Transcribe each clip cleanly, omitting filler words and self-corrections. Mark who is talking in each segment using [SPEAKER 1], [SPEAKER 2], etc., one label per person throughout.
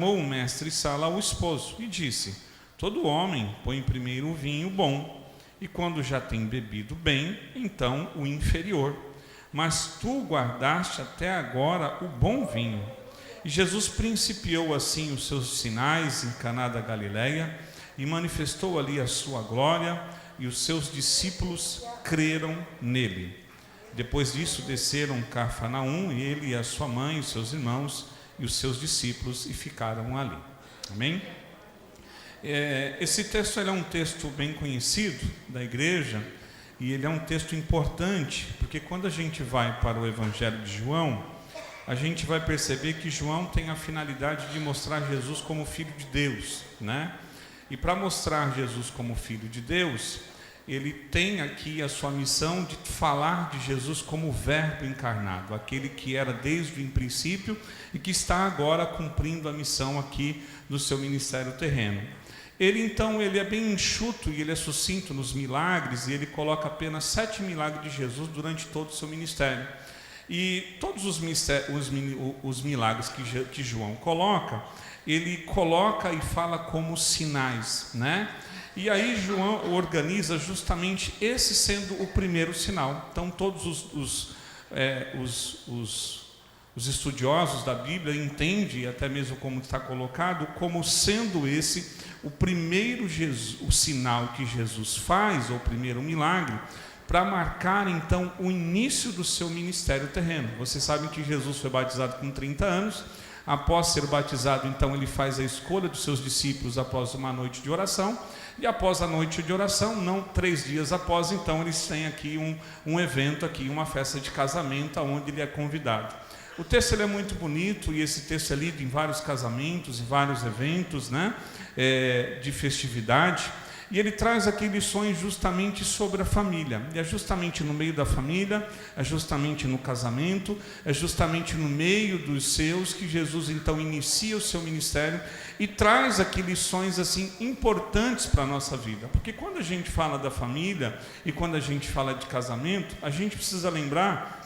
[SPEAKER 1] Chamou o mestre Sala ao esposo e disse: todo homem põe primeiro o vinho bom, e quando já tem bebido bem, então o inferior. Mas tu guardaste até agora o bom vinho. E Jesus principiou assim os seus sinais em Caná da Galileia, e manifestou ali a sua glória, e os seus discípulos creram nele. Depois disso desceram Cafarnaum, e ele e a sua mãe, os seus irmãos e os seus discípulos, e ficaram ali. Amém? Esse texto é um texto bem conhecido da igreja, e ele é um texto importante, porque quando a gente vai para o Evangelho de João, a gente vai perceber que João tem a finalidade de mostrar Jesus como Filho de Deus, né? E para mostrar Jesus como Filho de Deus, ele tem aqui a sua missão de falar de Jesus como o Verbo encarnado, aquele que era desde o princípio e que está agora cumprindo a missão aqui no seu ministério terreno. Ele é bem enxuto e ele é sucinto nos milagres, e ele coloca apenas 7 milagres de Jesus durante todo o seu ministério. E todos os milagres que João coloca, ele coloca e fala como sinais, né? E aí João organiza justamente esse sendo o primeiro sinal. Então todos os estudiosos da Bíblia entendem, até mesmo como está colocado, como sendo esse o primeiro o sinal que Jesus faz, ou o primeiro milagre, para marcar então o início do seu ministério terreno. Vocês sabem que Jesus foi batizado com 30 anos, após ser batizado, então ele faz a escolha dos seus discípulos após uma noite de oração, e após a noite de oração, não 3 dias após, então eles têm aqui um evento, aqui, uma festa de casamento, onde ele é convidado. O texto ele é muito bonito, e esse texto é lido em vários casamentos, em vários eventos, né, de festividade, e ele traz aqui lições justamente sobre a família. E é justamente no meio da família, é justamente no casamento, é justamente no meio dos seus que Jesus então inicia o seu ministério e traz aqui lições assim importantes para a nossa vida. Porque quando a gente fala da família e quando a gente fala de casamento, a gente precisa lembrar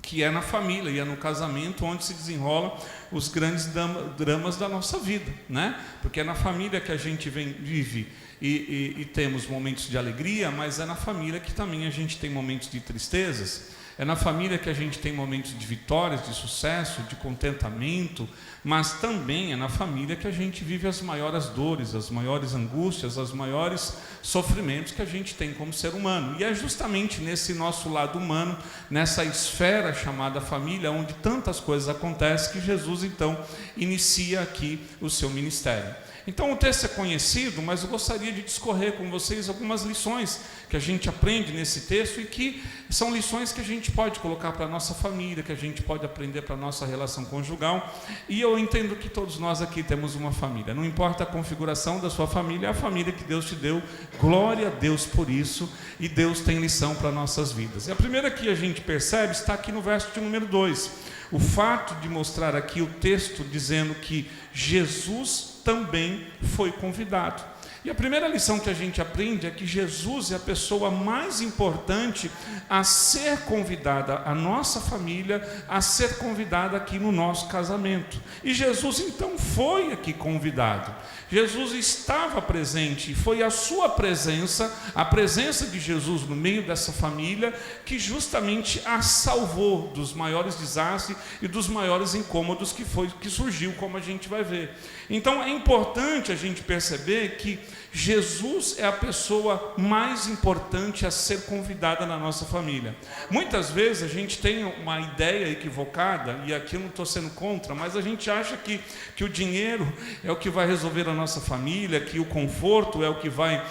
[SPEAKER 1] que é na família e é no casamento onde se desenrolam os grandes dramas da nossa vida, né? Porque é na família que a gente vive e temos momentos de alegria, mas é na família que também a gente tem momentos de tristezas. É na família que a gente tem momentos de vitórias, de sucesso, de contentamento, mas também é na família que a gente vive as maiores dores, as maiores angústias, os maiores sofrimentos que a gente tem como ser humano. E é justamente nesse nosso lado humano, nessa esfera chamada família, onde tantas coisas acontecem, que Jesus então inicia aqui o seu ministério. Então o texto é conhecido, mas eu gostaria de discorrer com vocês algumas lições que a gente aprende nesse texto e que são lições que a gente pode colocar para a nossa família, que a gente pode aprender para a nossa relação conjugal. E eu entendo que todos nós aqui temos uma família, não importa a configuração da sua família, é a família que Deus te deu, glória a Deus por isso, e Deus tem lição para nossas vidas. E a primeira que a gente percebe está aqui no verso de número 2, o fato de mostrar aqui o texto dizendo que Jesus também foi convidado. E a primeira lição que a gente aprende é que Jesus é a pessoa mais importante a ser convidada, a nossa família, a ser convidada aqui no nosso casamento. E Jesus então foi aqui convidado. Jesus estava presente, e foi a sua presença, a presença de Jesus no meio dessa família, que justamente a salvou dos maiores desastres e dos maiores incômodos que surgiu, como a gente vai ver. Então é importante a gente perceber que Jesus é a pessoa mais importante a ser convidada na nossa família. Muitas vezes a gente tem uma ideia equivocada, e aqui eu não estou sendo contra, mas a gente acha que o dinheiro é o que vai resolver a nossa família, que o conforto é o que vai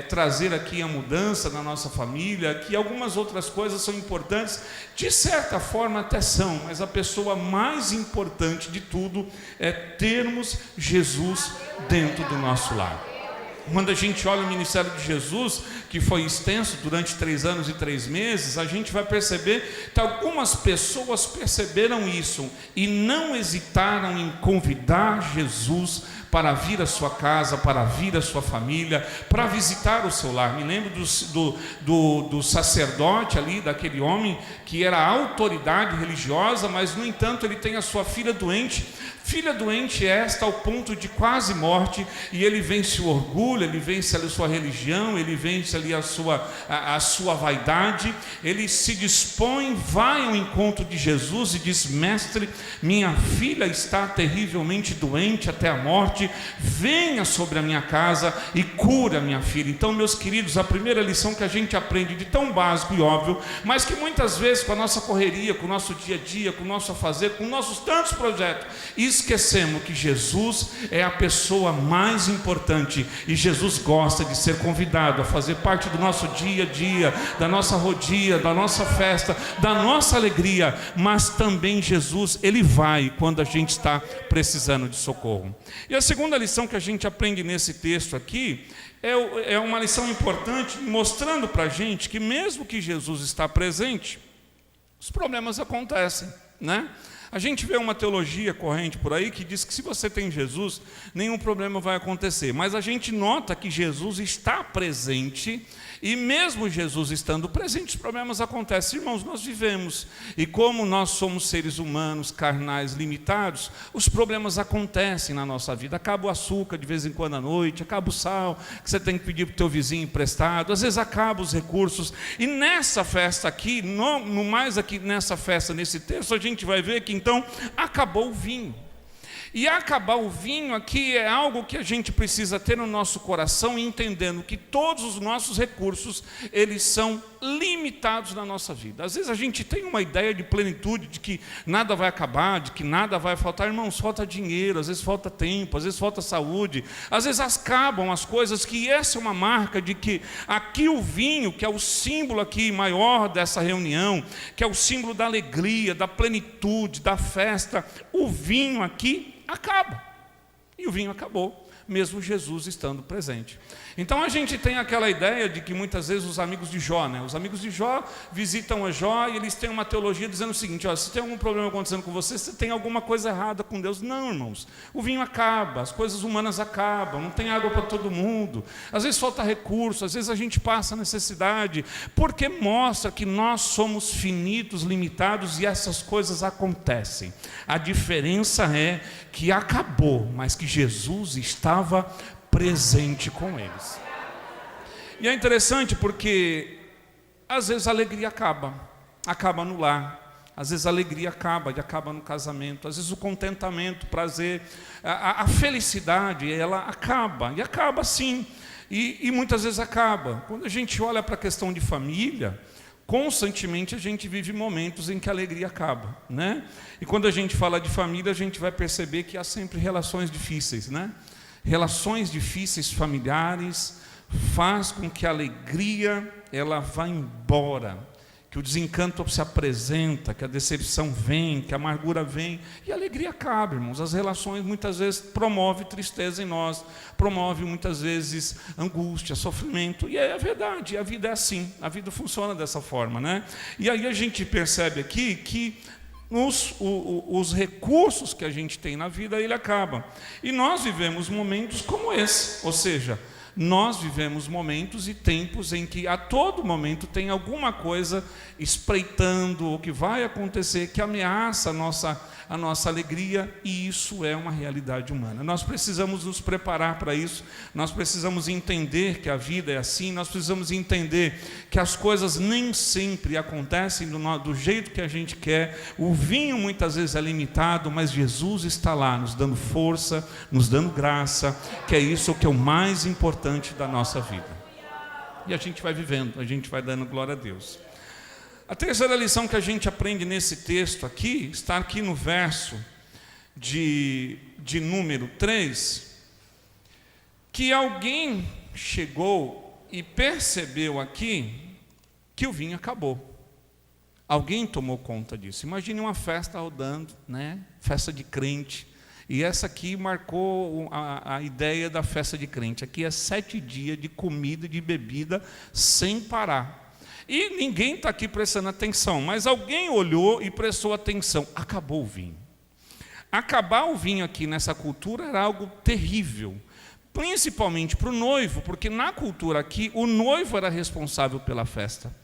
[SPEAKER 1] trazer aqui a mudança na nossa família, que algumas outras coisas são importantes, de certa forma até são, mas a pessoa mais importante de tudo é termos Jesus dentro do nosso lar. Quando a gente olha o ministério de Jesus, que foi extenso durante 3 anos e 3 meses, a gente vai perceber que algumas pessoas perceberam isso e não hesitaram em convidar Jesus para vir à sua casa, para vir à sua família, para visitar o seu lar. Me lembro do sacerdote ali, daquele homem que era a autoridade religiosa, mas no entanto ele tem a sua filha doente, Filha doente esta ao ponto de quase morte, e ele vence o orgulho, ele vence ali a sua religião, ele vence ali a sua vaidade, ele se dispõe, vai ao encontro de Jesus e diz: mestre, minha filha está terrivelmente doente até a morte, venha sobre a minha casa e cura minha filha. Então, meus queridos, a primeira lição que a gente aprende de tão básico e óbvio, mas que muitas vezes com a nossa correria, com o nosso dia a dia, com o nosso fazer, com nossos tantos projetos, esquecemos que Jesus é a pessoa mais importante, e Jesus gosta de ser convidado a fazer parte do nosso dia a dia, da nossa rodia, da nossa festa, da nossa alegria. Mas também Jesus, ele vai quando a gente está precisando de socorro. E a segunda lição que a gente aprende nesse texto aqui é uma lição importante, mostrando para a gente que mesmo que Jesus está presente, os problemas acontecem, né? A gente vê uma teologia corrente por aí que diz que se você tem Jesus, nenhum problema vai acontecer. Mas a gente nota que Jesus está presente, e mesmo Jesus estando presente, os problemas acontecem. Irmãos, nós vivemos, e como nós somos seres humanos, carnais, limitados, os problemas acontecem na nossa vida. Acaba o açúcar de vez em quando à noite, acaba o sal que você tem que pedir para o teu vizinho emprestado, às vezes acaba os recursos. E nessa festa aqui, no mais aqui nessa festa, nesse texto, a gente vai ver que então acabou o vinho. E acabar o vinho aqui é algo que a gente precisa ter no nosso coração, entendendo que todos os nossos recursos, eles são limitados na nossa vida. Às vezes a gente tem uma ideia de plenitude, de que nada vai acabar, de que nada vai faltar. Irmãos, falta dinheiro, às vezes falta tempo, às vezes falta saúde, às vezes acabam as coisas, que essa é uma marca de que aqui o vinho, que é o símbolo aqui maior dessa reunião, que é o símbolo da alegria, da plenitude, da festa, o vinho aqui acaba. E o vinho acabou, mesmo Jesus estando presente. Então a gente tem aquela ideia de que muitas vezes os amigos de Jó, os amigos de Jó visitam a Jó e eles têm uma teologia dizendo o seguinte: se tem algum problema acontecendo com você, você tem alguma coisa errada com Deus. Não, irmãos, o vinho acaba, as coisas humanas acabam, não tem água para todo mundo, às vezes falta recurso, às vezes a gente passa necessidade, porque mostra que nós somos finitos, limitados, e essas coisas acontecem. A diferença é que acabou, mas que Jesus estava presente com eles. E é interessante porque às vezes a alegria acaba no lar, às vezes a alegria acaba no casamento, às vezes o contentamento, o prazer, a felicidade, ela acaba, e acaba sim, e muitas vezes acaba. Quando a gente olha para a questão de família, constantemente a gente vive momentos em que a alegria acaba, né? E quando a gente fala de família, a gente vai perceber que há sempre relações difíceis, né? Relações difíceis familiares faz com que a alegria ela vá embora, que o desencanto se apresenta, que a decepção vem, que a amargura vem, e a alegria acaba, irmãos. As relações muitas vezes promovem tristeza em nós, promove muitas vezes angústia, sofrimento, e é a verdade, a vida é assim, a vida funciona dessa forma, né? E aí a gente percebe aqui que os recursos que a gente tem na vida, ele acaba. E nós vivemos momentos como esse, ou seja, nós vivemos momentos e tempos em que a todo momento tem alguma coisa espreitando, ou que vai acontecer, que ameaça a nossa alegria, e isso é uma realidade humana. Nós precisamos nos preparar para isso, nós precisamos entender que a vida é assim, nós precisamos entender que as coisas nem sempre acontecem do jeito que a gente quer. O vinho muitas vezes é limitado, mas Jesus está lá, nos dando força, nos dando graça, que é isso que é o mais importante da nossa vida. E a gente vai vivendo, a gente vai dando glória a Deus. A terceira lição que a gente aprende nesse texto aqui, está aqui no verso de número 3, que alguém chegou e percebeu aqui que o vinho acabou. Alguém tomou conta disso. Imagine uma festa rodando, né? Festa de crente. E essa aqui marcou a ideia da festa de crente. Aqui é 7 dias de comida e de bebida sem parar. E ninguém está aqui prestando atenção, mas alguém olhou e prestou atenção. Acabou o vinho. Acabar o vinho aqui nessa cultura era algo terrível, principalmente para o noivo, porque na cultura aqui o noivo era responsável pela festa.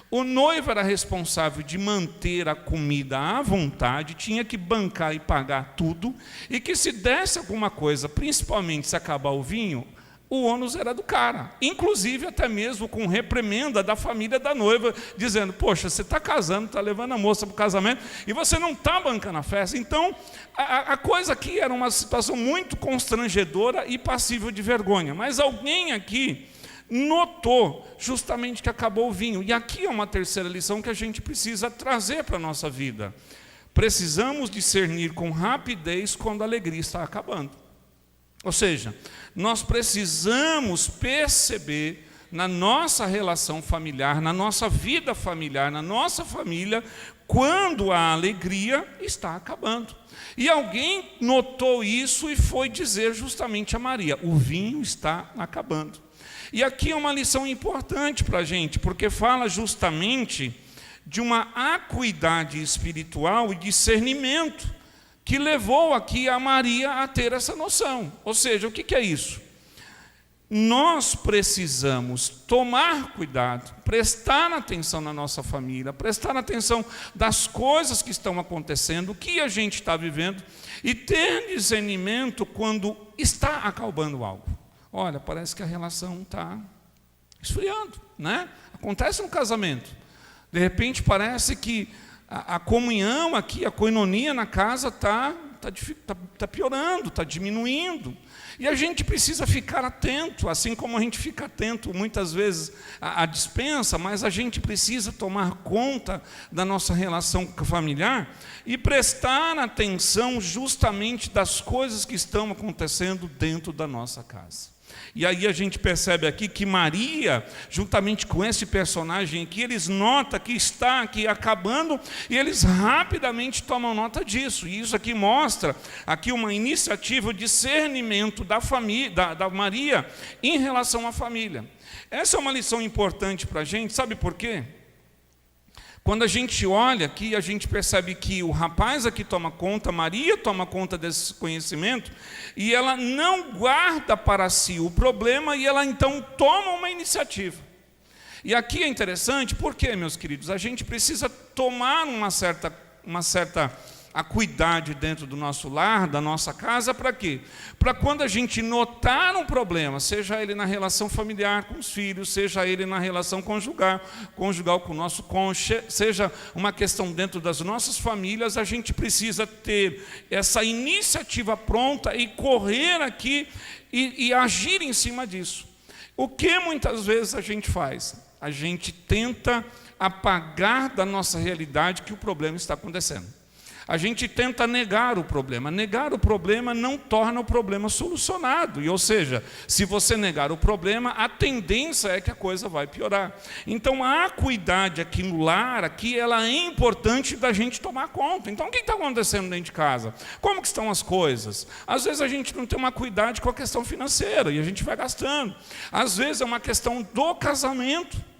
[SPEAKER 1] O noivo era responsável de manter a comida à vontade, tinha que bancar e pagar tudo, e que se desse alguma coisa, principalmente se acabar o vinho, o ônus era do cara, inclusive até mesmo com reprimenda da família da noiva, dizendo: poxa, você está casando, está levando a moça para o casamento, e você não está bancando a festa. Então, a coisa aqui era uma situação muito constrangedora e passível de vergonha, mas alguém aqui notou justamente que acabou o vinho. E aqui é uma terceira lição que a gente precisa trazer para a nossa vida. Precisamos discernir com rapidez quando a alegria está acabando. Ou seja, nós precisamos perceber na nossa relação familiar, na nossa vida familiar, na nossa família, quando a alegria está acabando. E alguém notou isso e foi dizer justamente a Maria: o vinho está acabando. E aqui é uma lição importante para a gente, porque fala justamente de uma acuidade espiritual e discernimento que levou aqui a Maria a ter essa noção. Ou seja, o que é isso? Nós precisamos tomar cuidado, prestar atenção na nossa família, prestar atenção das coisas que estão acontecendo, o que a gente está vivendo, e ter discernimento quando está acabando algo. Olha, parece que a relação está esfriando, né? Acontece no casamento. De repente parece que a comunhão aqui, a koinonia na casa está piorando, está diminuindo. E a gente precisa ficar atento, assim como a gente fica atento muitas vezes à dispensa, mas a gente precisa tomar conta da nossa relação familiar e prestar atenção justamente das coisas que estão acontecendo dentro da nossa casa. E aí a gente percebe aqui que Maria, juntamente com esse personagem aqui, eles notam que está aqui acabando e eles rapidamente tomam nota disso. E isso aqui mostra aqui uma iniciativa de discernimento da família, da Maria em relação à família. Essa é uma lição importante para a gente, sabe por quê? Quando a gente olha aqui, a gente percebe que o rapaz aqui toma conta, Maria toma conta desse conhecimento, e ela não guarda para si o problema, e ela então toma uma iniciativa. E aqui é interessante, porque, meus queridos, a gente precisa tomar uma certa acuidade dentro do nosso lar, da nossa casa, para quê? Para quando a gente notar um problema, seja ele na relação familiar com os filhos, seja ele na relação conjugal com o nosso cônjuge, seja uma questão dentro das nossas famílias, a gente precisa ter essa iniciativa pronta e correr aqui e agir em cima disso. O que muitas vezes a gente faz? A gente tenta apagar da nossa realidade que o problema está acontecendo. A gente tenta negar o problema. Negar o problema não torna o problema solucionado. Ou seja, se você negar o problema, a tendência é que a coisa vai piorar. Então, a acuidade aqui no lar, aqui, ela é importante da gente tomar conta. Então, o que está acontecendo dentro de casa? Como que estão as coisas? Às vezes a gente não tem uma acuidade com a questão financeira e a gente vai gastando. Às vezes é uma questão do casamento.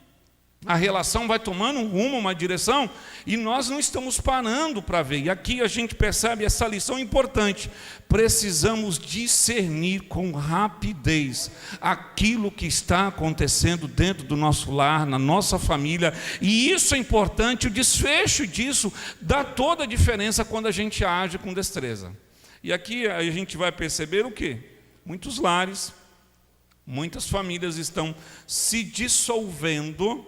[SPEAKER 1] A relação vai tomando um rumo, uma direção, e nós não estamos parando para ver. E aqui a gente percebe essa lição importante. Precisamos discernir com rapidez aquilo que está acontecendo dentro do nosso lar, na nossa família. E isso é importante, o desfecho disso dá toda a diferença quando a gente age com destreza. E aqui a gente vai perceber o quê? Muitos lares, muitas famílias estão se dissolvendo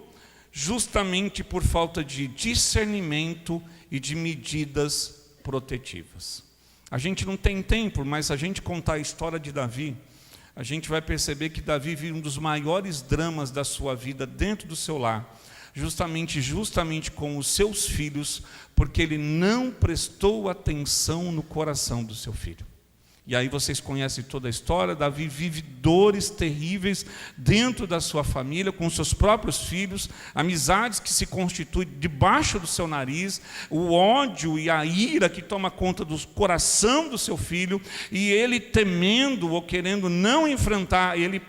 [SPEAKER 1] justamente por falta de discernimento e de medidas protetivas. A gente não tem tempo, mas se a gente contar a história de Davi, a gente vai perceber que Davi vive um dos maiores dramas da sua vida dentro do seu lar, justamente com os seus filhos, porque ele não prestou atenção no coração do seu filho. E aí vocês conhecem toda a história. Davi vive dores terríveis dentro da sua família, com seus próprios filhos, amizades que se constituem debaixo do seu nariz, o ódio e a ira que toma conta do coração do seu filho, e ele temendo ou querendo não enfrentar, ele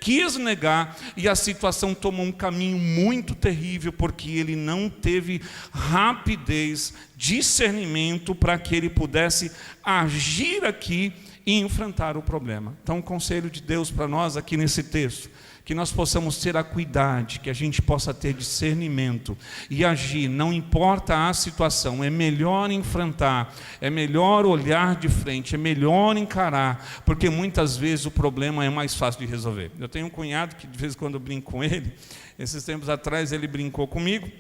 [SPEAKER 1] quis negar, e a situação tomou um caminho muito terrível, porque ele não teve rapidez, discernimento para que ele pudesse agir aqui e enfrentar o problema. Então, o conselho de Deus para nós aqui nesse texto, que nós possamos ter acuidade, que a gente possa ter discernimento e agir, não importa a situação, é melhor enfrentar, é melhor olhar de frente, é melhor encarar, porque muitas vezes o problema é mais fácil de resolver. Eu tenho um cunhado que de vez em quando eu brinco com ele, esses tempos atrás ele brincou comigo,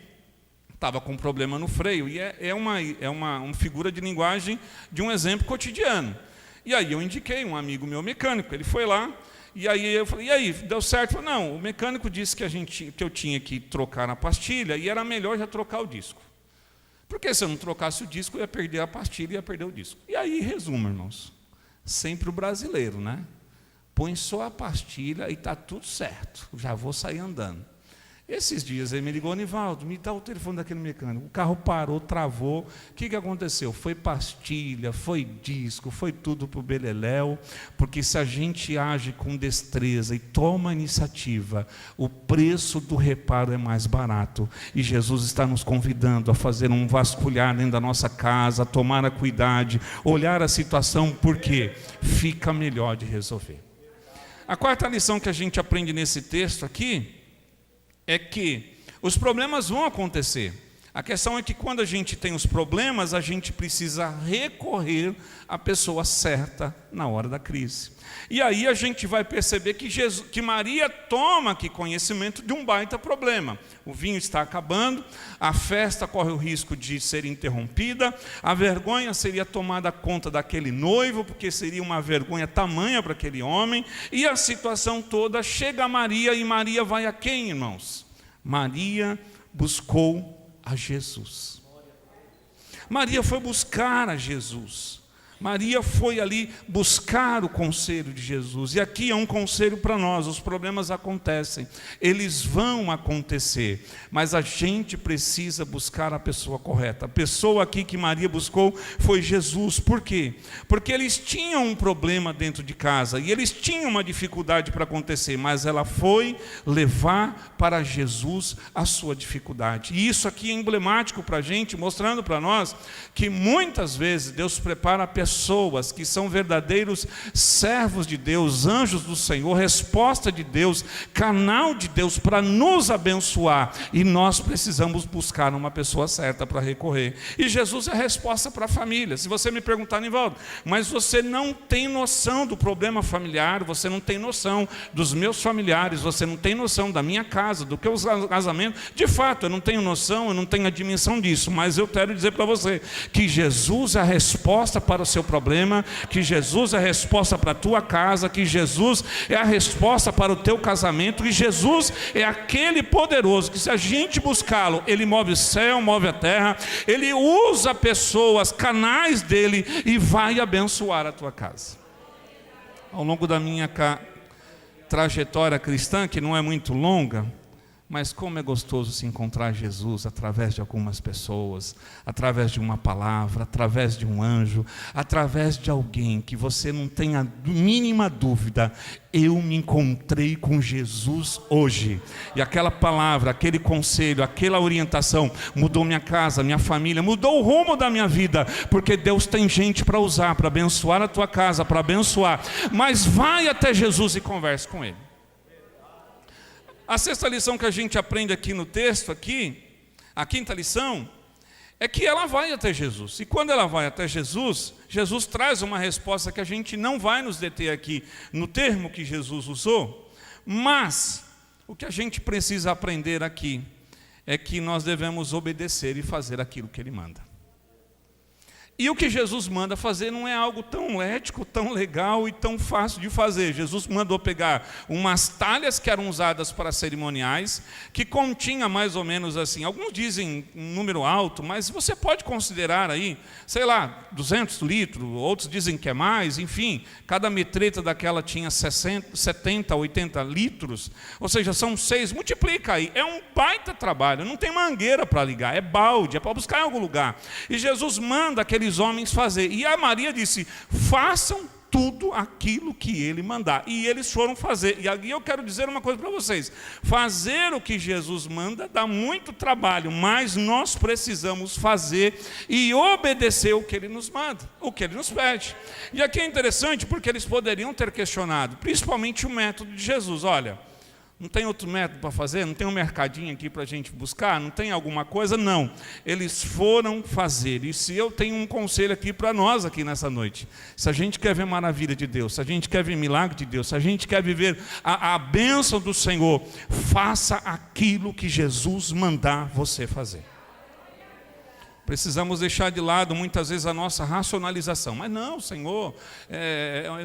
[SPEAKER 1] estava com um problema no freio, e é uma figura de linguagem de um exemplo cotidiano. E aí eu indiquei um amigo meu mecânico, ele foi lá, e aí eu falei, e aí, deu certo? Ele falou, não, o mecânico disse que eu tinha que trocar a pastilha e era melhor já trocar o disco. Porque se eu não trocasse o disco, eu ia perder a pastilha e ia perder o disco. E aí, resumo, irmãos, sempre o brasileiro, né? Põe só a pastilha e está tudo certo, já vou sair andando. Esses dias ele me ligou, Nivaldo, me dá o telefone daquele mecânico. O carro parou, travou. O que aconteceu? Foi pastilha, foi disco, foi tudo para o beleléu. Porque se a gente age com destreza e toma iniciativa, o preço do reparo é mais barato. E Jesus está nos convidando a fazer um vasculhar dentro da nossa casa, a tomar a cuidado, olhar a situação, porque fica melhor de resolver. A quarta lição que a gente aprende nesse texto aqui é que os problemas vão acontecer. A questão é que quando a gente tem os problemas, a gente precisa recorrer à pessoa certa na hora da crise. E aí a gente vai perceber que Maria toma aqui conhecimento de um baita problema. O vinho está acabando, a festa corre o risco de ser interrompida, a vergonha seria tomada conta daquele noivo, porque seria uma vergonha tamanha para aquele homem, e a situação toda chega a Maria, e Maria vai a quem, irmãos? Maria buscou a Jesus. Maria foi buscar a Jesus. Maria foi ali buscar o conselho de Jesus. E aqui é um conselho para nós: os problemas acontecem, eles vão acontecer, mas a gente precisa buscar a pessoa correta. A pessoa aqui que Maria buscou foi Jesus. Por quê? Porque eles tinham um problema dentro de casa, e eles tinham uma dificuldade para acontecer, mas ela foi levar para Jesus a sua dificuldade. E isso aqui é emblemático para a gente, mostrando para nós que muitas vezes Deus prepara pessoas que são verdadeiros servos de Deus, anjos do Senhor, resposta de Deus, canal de Deus para nos abençoar, e nós precisamos buscar uma pessoa certa para recorrer. E Jesus é a resposta para a família. Se você me perguntar, Nivaldo, mas você não tem noção do problema familiar, você não tem noção dos meus familiares, você não tem noção da minha casa, do que é o casamento. De fato, eu não tenho noção, eu não tenho a dimensão disso, mas eu quero dizer para você que Jesus é a resposta para o seu problema, que Jesus é a resposta para a tua casa, que Jesus é a resposta para o teu casamento, que Jesus é aquele poderoso que, se a gente buscá-lo, ele move o céu, move a terra, ele usa pessoas, canais dele, e vai abençoar a tua casa. Ao longo da minha trajetória cristã, que não é muito longa, mas como é gostoso se encontrar Jesus através de algumas pessoas, através de uma palavra, através de um anjo, através de alguém que você não tem a mínima dúvida: eu me encontrei com Jesus hoje. E aquela palavra, aquele conselho, aquela orientação mudou minha casa, minha família, mudou o rumo da minha vida, porque Deus tem gente para usar, para abençoar a tua casa, para abençoar. Mas vai até Jesus e converse com Ele. A sexta lição que a gente aprende aqui no texto, a quinta lição, é que ela vai até Jesus. E quando ela vai até Jesus, Jesus traz uma resposta que a gente não vai nos deter aqui no termo que Jesus usou, mas o que a gente precisa aprender aqui é que nós devemos obedecer e fazer aquilo que Ele manda. E o que Jesus manda fazer não é algo tão ético, tão legal e tão fácil de fazer. Jesus mandou pegar umas talhas que eram usadas para cerimoniais, que continha mais ou menos assim, alguns dizem um número alto, mas você pode considerar aí, sei lá, 200 litros, outros dizem que é mais, enfim, cada metreta daquela tinha 70, 80 litros, ou seja, são 6, multiplica aí, é um baita trabalho, não tem mangueira para ligar, é balde, é para buscar em algum lugar. E Jesus manda aqueles homens fazer, e a Maria disse: façam tudo aquilo que Ele mandar. E eles foram fazer. E aqui eu quero dizer uma coisa para vocês: fazer o que Jesus manda dá muito trabalho, mas nós precisamos fazer e obedecer o que Ele nos manda, o que Ele nos pede. E aqui é interessante porque eles poderiam ter questionado, principalmente o método de Jesus. Olha, Não tem outro método para fazer? Não tem um mercadinho aqui para a gente buscar? Não tem alguma coisa? Não. Eles foram fazer. E se eu tenho um conselho aqui para nós aqui nessa noite, se a gente quer ver maravilha de Deus, se a gente quer ver milagre de Deus, se a gente quer viver a bênção do Senhor, faça aquilo que Jesus mandar você fazer. Precisamos deixar de lado muitas vezes a nossa racionalização. Mas não, Senhor,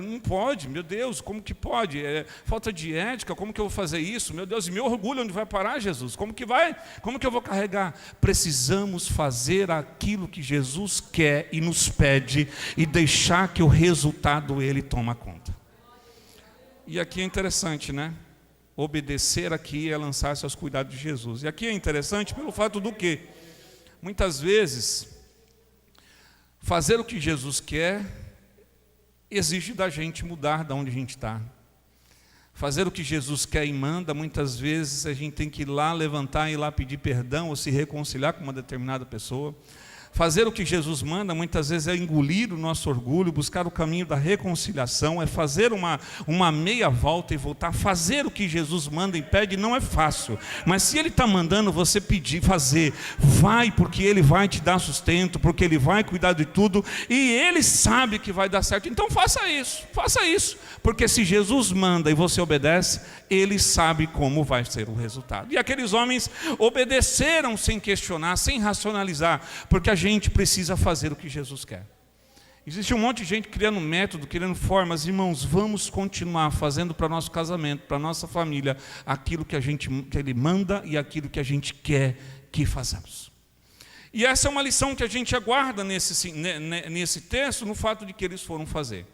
[SPEAKER 1] não pode, meu Deus, como que pode? Falta de ética, como que eu vou fazer isso? Meu Deus, e meu orgulho onde vai parar, Jesus? Como que vai? Como que eu vou carregar? Precisamos fazer aquilo que Jesus quer e nos pede e deixar que o resultado Ele toma conta. E aqui é interessante, né? Obedecer aqui é lançar-se aos cuidados de Jesus. E aqui é interessante pelo fato do quê? Muitas vezes, fazer o que Jesus quer exige da gente mudar de onde a gente está. Fazer o que Jesus quer e manda, muitas vezes a gente tem que ir lá levantar, ir lá pedir perdão ou se reconciliar com uma determinada pessoa. Fazer o que Jesus manda, muitas vezes é engolir o nosso orgulho, buscar o caminho da reconciliação, é fazer uma meia volta e voltar. Fazer o que Jesus manda e pede não é fácil, mas se Ele está mandando você pedir, fazer, vai, porque Ele vai te dar sustento, porque Ele vai cuidar de tudo, e Ele sabe que vai dar certo. Então faça isso, porque se Jesus manda e você obedece, Ele sabe como vai ser o resultado. E aqueles homens obedeceram sem questionar, sem racionalizar, porque a gente precisa fazer o que Jesus quer. Existe um monte de gente criando método, criando formas. Irmãos, vamos continuar fazendo para nosso casamento, para nossa família, aquilo que Ele manda e aquilo que a gente quer que façamos. E essa é uma lição que a gente aguarda nesse texto, no fato de que eles foram fazer.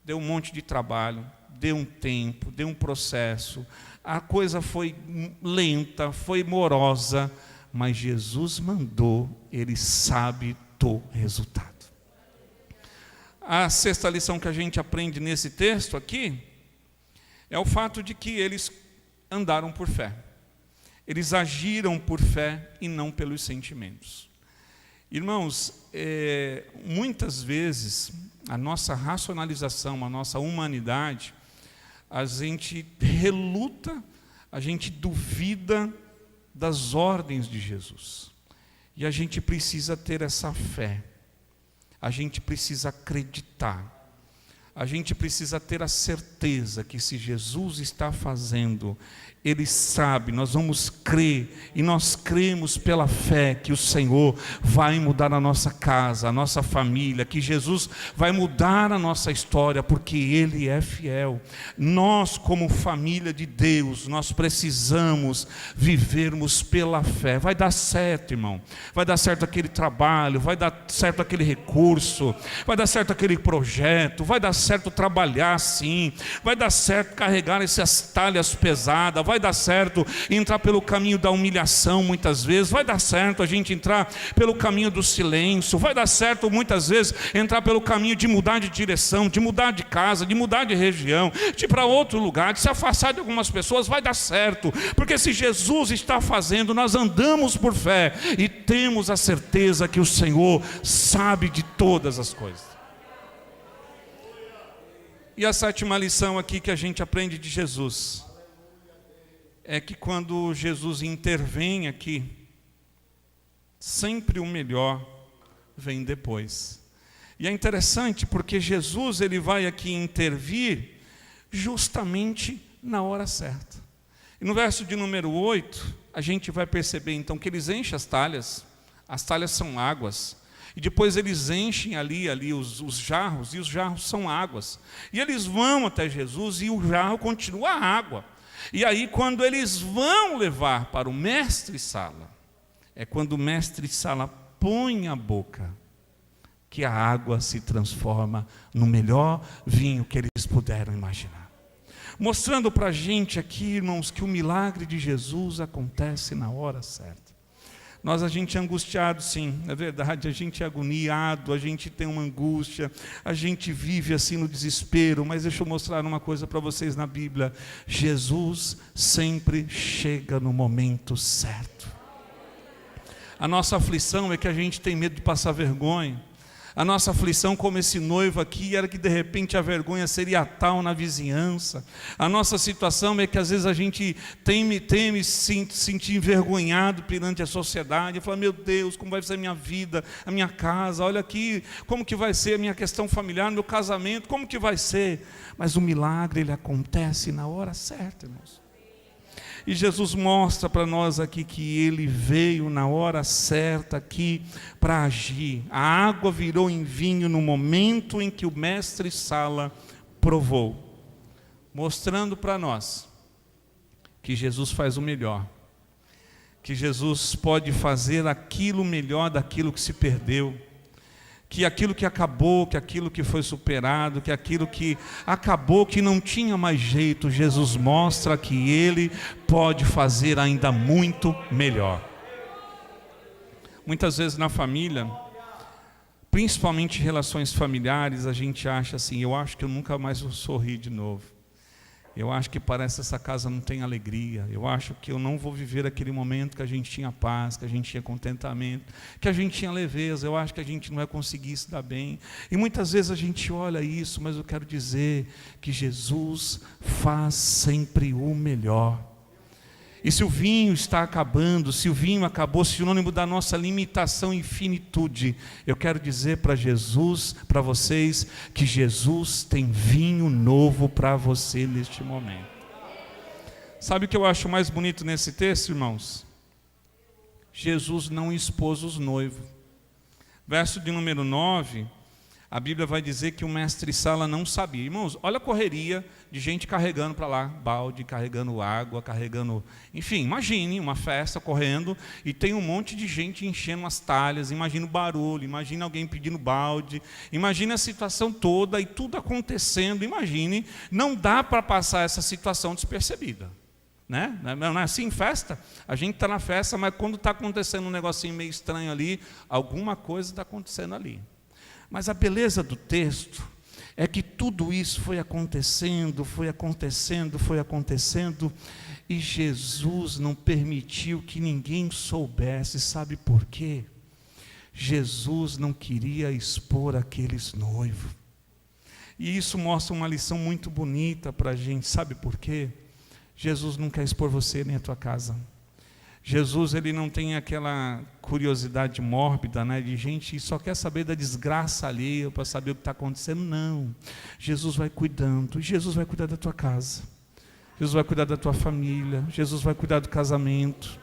[SPEAKER 1] Deu um monte de trabalho, deu um tempo, deu um processo, a coisa foi lenta, foi morosa, mas Jesus mandou, Ele sabe do resultado. A sexta lição que a gente aprende nesse texto aqui é o fato de que eles andaram por fé. Eles agiram por fé e não pelos sentimentos. Irmãos, muitas vezes a nossa racionalização, a nossa humanidade, a gente reluta, a gente duvida das ordens de Jesus. E a gente precisa ter essa fé. A gente precisa acreditar. A gente precisa ter a certeza que se Jesus está fazendo, Ele sabe, nós vamos crer, e nós cremos pela fé que o Senhor vai mudar a nossa casa, a nossa família, que Jesus vai mudar a nossa história, porque Ele é fiel. Nós, como família de Deus, nós precisamos vivermos pela fé. Vai dar certo, irmão. Vai dar certo aquele trabalho, vai dar certo aquele recurso, vai dar certo aquele projeto, vai dar certo trabalhar sim, vai dar certo carregar essas talhas pesadas, vai dar certo entrar pelo caminho da humilhação muitas vezes, vai dar certo a gente entrar pelo caminho do silêncio, vai dar certo muitas vezes entrar pelo caminho de mudar de direção, de mudar de casa, de mudar de região, de ir para outro lugar, de se afastar de algumas pessoas. Vai dar certo, porque se Jesus está fazendo, nós andamos por fé e temos a certeza que o Senhor sabe de todas as coisas. E a sétima lição aqui que a gente aprende de Jesus é que quando Jesus intervém aqui, sempre o melhor vem depois. E é interessante porque Jesus ele vai aqui intervir justamente na hora certa. E no verso de número 8, a gente vai perceber então que eles enchem as talhas são águas. E depois eles enchem ali os jarros, e os jarros são águas. E eles vão até Jesus e o jarro continua água. E aí quando eles vão levar para o mestre-sala, é quando o mestre-sala põe a boca, que a água se transforma no melhor vinho que eles puderam imaginar. Mostrando para a gente aqui, irmãos, que o milagre de Jesus acontece na hora certa. A gente é angustiado, sim, é verdade, a gente é agoniado, a gente tem uma angústia, a gente vive assim no desespero, mas deixa eu mostrar uma coisa para vocês na Bíblia: Jesus sempre chega no momento certo. A nossa aflição é que a gente tem medo de passar vergonha, A nossa aflição como esse noivo aqui era que de repente a vergonha seria tal na vizinhança. A nossa situação é que às vezes a gente teme se sentir envergonhado perante a sociedade. Fala, meu Deus, como vai ser a minha vida, a minha casa, olha aqui, como que vai ser a minha questão familiar, meu casamento, como que vai ser? Mas o milagre, ele acontece na hora certa, irmãos. E Jesus mostra para nós aqui que Ele veio na hora certa aqui para agir. A água virou em vinho no momento em que o mestre Sala provou. Mostrando para nós que Jesus faz o melhor. Que Jesus pode fazer aquilo melhor daquilo que se perdeu. Que aquilo que acabou, que aquilo que foi superado, que aquilo que acabou, que não tinha mais jeito, Jesus mostra que Ele pode fazer ainda muito melhor. Muitas vezes na família, principalmente em relações familiares, a gente acha assim, eu acho que eu nunca mais vou sorrir de novo. Eu acho que parece que essa casa não tem alegria. Eu acho que eu não vou viver aquele momento que a gente tinha paz, que a gente tinha contentamento, que a gente tinha leveza. Eu acho que a gente não vai conseguir se dar bem. E muitas vezes a gente olha isso, mas eu quero dizer que Jesus faz sempre o melhor. E se o vinho está acabando, se o vinho acabou, sinônimo da nossa limitação e finitude, eu quero dizer para Jesus, para vocês, que Jesus tem vinho novo para você neste momento. Sabe o que eu acho mais bonito nesse texto, irmãos? Jesus não expôs os noivos. Verso de número 9, a Bíblia vai dizer que o mestre Sala não sabia. Irmãos, olha a correria de gente carregando para lá, balde, carregando água, carregando... Enfim, imagine uma festa correndo e tem um monte de gente enchendo as talhas, imagina o barulho, imagina alguém pedindo balde, imagina a situação toda e tudo acontecendo, imagine, não dá para passar essa situação despercebida. Né? Não é assim em festa? A gente está na festa, mas quando está acontecendo um negocinho meio estranho ali, alguma coisa está acontecendo ali. Mas a beleza do texto é que tudo isso foi acontecendo, e Jesus não permitiu que ninguém soubesse. Sabe por quê? Jesus não queria expor aqueles noivos. E isso mostra uma lição muito bonita para a gente. Sabe por quê? Jesus não quer expor você nem a tua casa. Jesus, ele não tem aquela curiosidade mórbida, né, de gente que só quer saber da desgraça alheia para saber o que está acontecendo. Não. Jesus vai cuidando. Jesus vai cuidar da tua casa. Jesus vai cuidar da tua família. Jesus vai cuidar do casamento.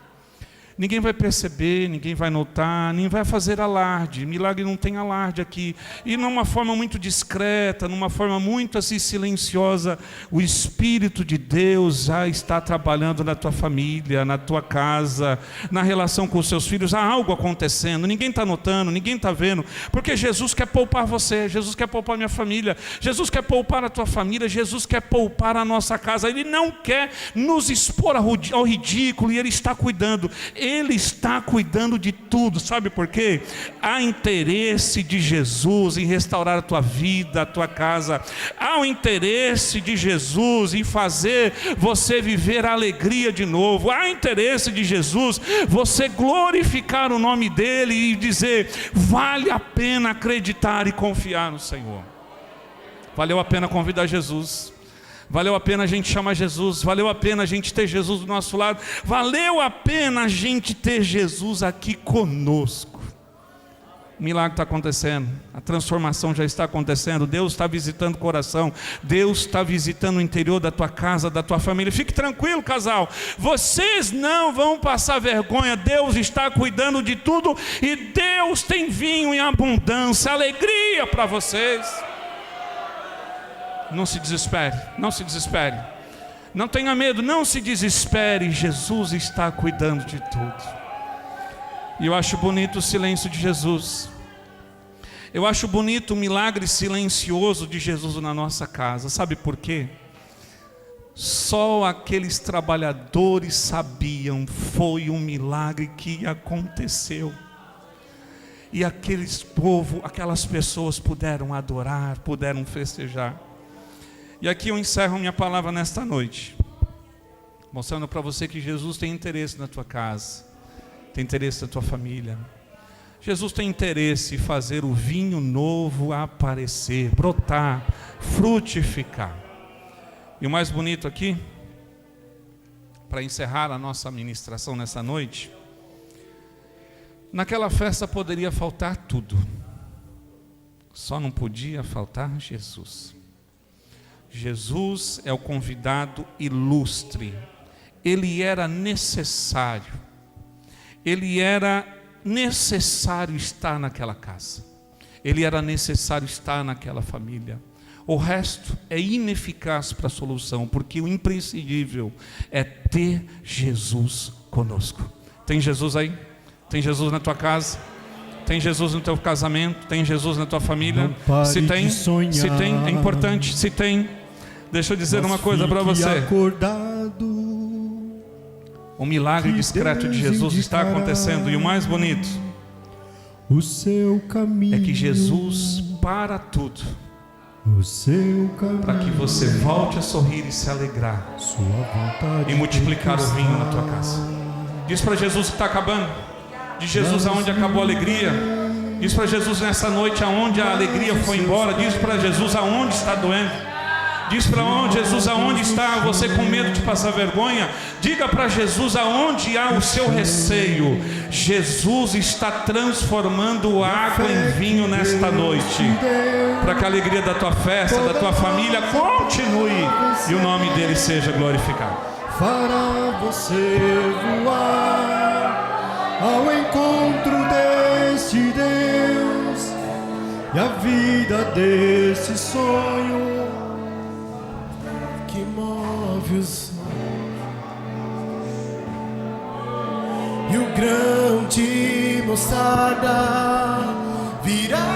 [SPEAKER 1] Ninguém vai perceber, ninguém vai notar, nem vai fazer alarde. Milagre não tem alarde aqui. E numa forma muito discreta, numa forma muito assim silenciosa, o Espírito de Deus já está trabalhando na tua família, na tua casa, na relação com os seus filhos. Há algo acontecendo, ninguém está notando, ninguém está vendo, porque Jesus quer poupar você, Jesus quer poupar minha família, Jesus quer poupar a tua família, Jesus quer poupar a nossa casa. Ele não quer nos expor ao ridículo, e Ele está cuidando. Ele está cuidando de tudo. Sabe por quê? Há interesse de Jesus em restaurar a tua vida, a tua casa. Há o interesse de Jesus em fazer você viver a alegria de novo. Há interesse de Jesus você glorificar o nome dEle e dizer, vale a pena acreditar e confiar no Senhor. Valeu a pena convidar Jesus. Valeu a pena a gente chamar Jesus, valeu a pena a gente ter Jesus do nosso lado, valeu a pena a gente ter Jesus aqui conosco. O milagre está acontecendo, a transformação já está acontecendo, Deus está visitando o coração, Deus está visitando o interior da tua casa, da tua família. Fique tranquilo, casal, vocês não vão passar vergonha, Deus está cuidando de tudo e Deus tem vinho em abundância, alegria para vocês. Não se desespere, não se desespere, não tenha medo, não se desespere, Jesus está cuidando de tudo. E eu acho bonito o silêncio de Jesus, eu acho bonito o milagre silencioso de Jesus na nossa casa. Sabe por quê? Só aqueles trabalhadores sabiam, foi um milagre que aconteceu. E aqueles povo, aquelas pessoas puderam adorar, puderam festejar. E aqui eu encerro minha palavra nesta noite, mostrando para você que Jesus tem interesse na tua casa, tem interesse na tua família. Jesus tem interesse em fazer o vinho novo aparecer, brotar, frutificar. E o mais bonito aqui, para encerrar a nossa ministração nessa noite, naquela festa poderia faltar tudo, só não podia faltar Jesus. Jesus é o convidado ilustre. Ele era necessário estar naquela casa, ele era necessário estar naquela família. O resto é ineficaz para a solução, porque o imprescindível é ter Jesus conosco. Tem Jesus aí? Tem Jesus na tua casa? Tem Jesus no teu casamento? Tem Jesus na tua família? Se tem, é importante. Se tem, deixa eu dizer uma coisa para você. O milagre discreto de Jesus está acontecendo, e o mais bonito é que Jesus para tudo para que você volte a sorrir e se alegrar e multiplicar o vinho na tua casa. Diz para Jesus que está acabando. Diz Jesus aonde acabou a alegria. Diz para Jesus nessa noite aonde a alegria foi embora. Diz para Jesus aonde está doendo. Diz para Jesus aonde está você com medo de passar vergonha. Diga para Jesus aonde há o seu receio. Jesus está transformando água em vinho nesta noite, para que a alegria da tua festa, da tua família continue e o nome dele seja glorificado.
[SPEAKER 2] Fará você voar ao encontro deste Deus e a vida desse sonho que move o céu. E o grão de mostarda virá